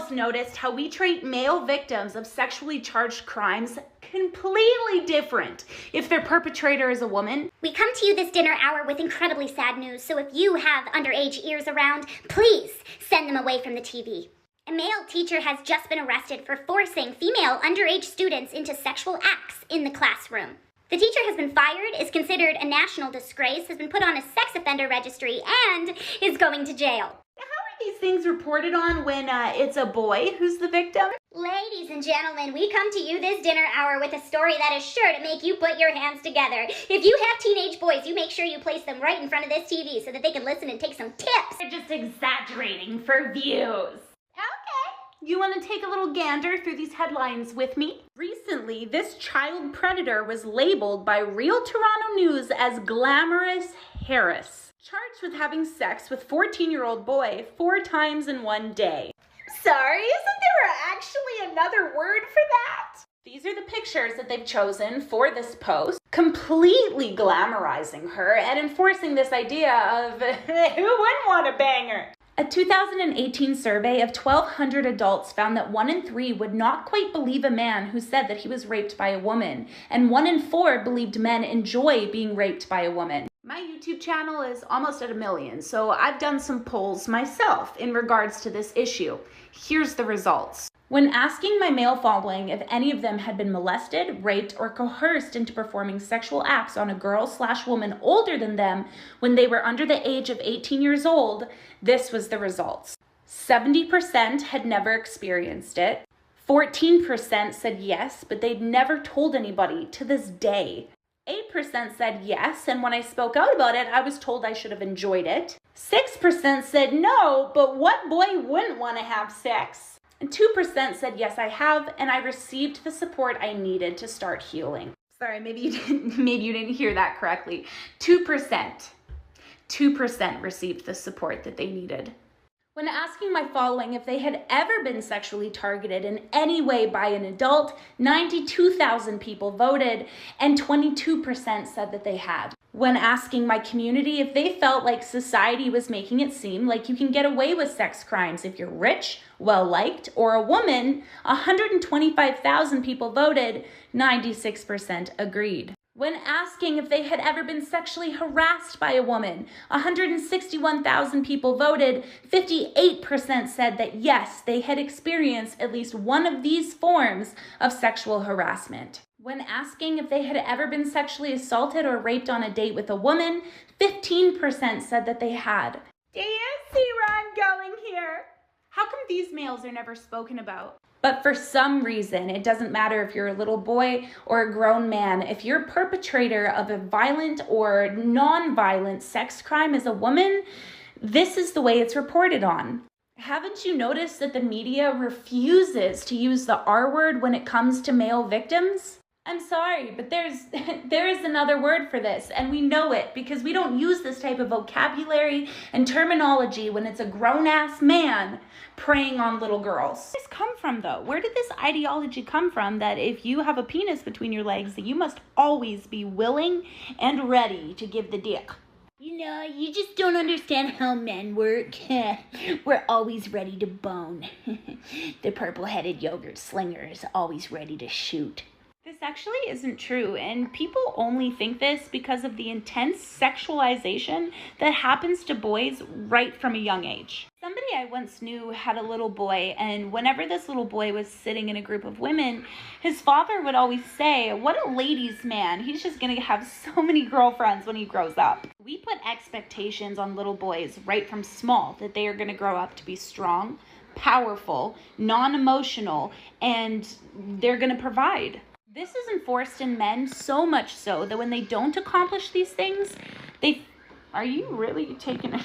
girls noticed how we treat male victims of sexually charged crimes completely different if their perpetrator is a woman. We come to you this dinner hour with incredibly sad news, so if you have underage ears around, please send them away from the TV. A male teacher has just been arrested for forcing female underage students into sexual acts in the classroom. The teacher has been fired, is considered a national disgrace, has been put on a sex offender registry, and is going to jail. How are these things reported on when it's a boy who's the victim? Ladies and gentlemen, we come to you this dinner hour with a story that is sure to make you put your hands together. If you have teenage boys, you make sure you place them right in front of this TV so that they can listen and take some tips. They're just exaggerating for views. You want to take a little gander through these headlines with me? Recently, this child predator was labeled by Real Toronto News as Glamorous Harris, charged with having sex with 14-year-old boy 4 times in one day. Sorry, isn't there actually another word for that? These are the pictures that they've chosen for this post, completely glamorizing her and enforcing this idea of who wouldn't want to bang her? A 2018 survey of 1,200 adults found that 1 in 3 would not quite believe a man who said that he was raped by a woman, and 1 in 4 believed men enjoy being raped by a woman. My YouTube channel is almost at 1 million, so I've done some polls myself in regards to this issue. Here's the results. When asking my male following if any of them had been molested, raped, or coerced into performing sexual acts on a girl/woman older than them when they were under the age of 18 years old, this was the results. 70% had never experienced it. 14% said yes, but they'd never told anybody to this day. 8% said yes, and when I spoke out about it, I was told I should have enjoyed it. 6% said no, but what boy wouldn't want to have sex? And 2% said, yes, I have, and I received the support I needed to start healing. Sorry, maybe you didn't hear that correctly. 2% received the support that they needed. When asking my following if they had ever been sexually targeted in any way by an adult, 92,000 people voted, and 22% said that they had. When asking my community if they felt like society was making it seem like you can get away with sex crimes if you're rich, well-liked, or a woman, 125,000 people voted, 96% agreed. When asking if they had ever been sexually harassed by a woman, 161,000 people voted, 58% said that yes, they had experienced at least one of these forms of sexual harassment. When asking if they had ever been sexually assaulted or raped on a date with a woman, 15% said that they had. Do you see where I'm going here? How come these males are never spoken about? But for some reason, it doesn't matter if you're a little boy or a grown man, if you're a perpetrator of a violent or non-violent sex crime as a woman, this is the way it's reported on. Haven't you noticed that the media refuses to use the R word when it comes to male victims? I'm sorry, but there is another word for this, and we know it because we don't use this type of vocabulary and terminology when it's a grown-ass man preying on little girls. Where did this come from, though? Where did this ideology come from that if you have a penis between your legs, that you must always be willing and ready to give the dick? You know, you just don't understand how men work. We're always ready to bone. The purple-headed yogurt slinger is always ready to shoot. This actually isn't true, and people only think this because of the intense sexualization that happens to boys right from a young age. Somebody I once knew had a little boy, and whenever this little boy was sitting in a group of women, his father would always say, "What a ladies' man, he's just gonna have so many girlfriends when he grows up." We put expectations on little boys right from small that they are gonna grow up to be strong, powerful, non-emotional, and they're gonna provide. This is enforced in men so much so that when they don't accomplish these things, are you really taking a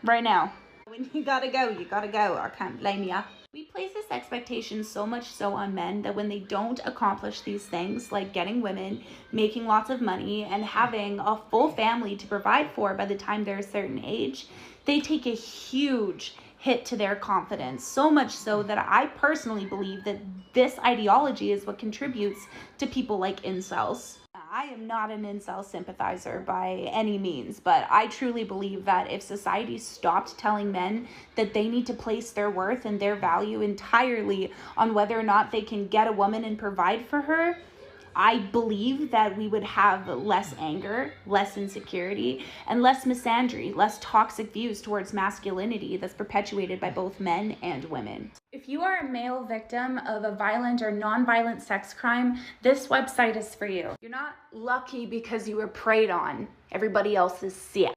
right now? When you gotta go, you gotta go. I can't blame ya. We place this expectation so much so on men that when they don't accomplish these things, like getting women, making lots of money, and having a full family to provide for by the time they're a certain age, they take a huge hit to their confidence, so much so that I personally believe that this ideology is what contributes to people like incels. I am not an incel sympathizer by any means, but I truly believe that if society stopped telling men that they need to place their worth and their value entirely on whether or not they can get a woman and provide for her, I believe that we would have less anger, less insecurity, and less misandry, less toxic views towards masculinity that's perpetuated by both men and women. If you are a male victim of a violent or non-violent sex crime, this website is for you. You're not lucky because you were preyed on. Everybody else is sick.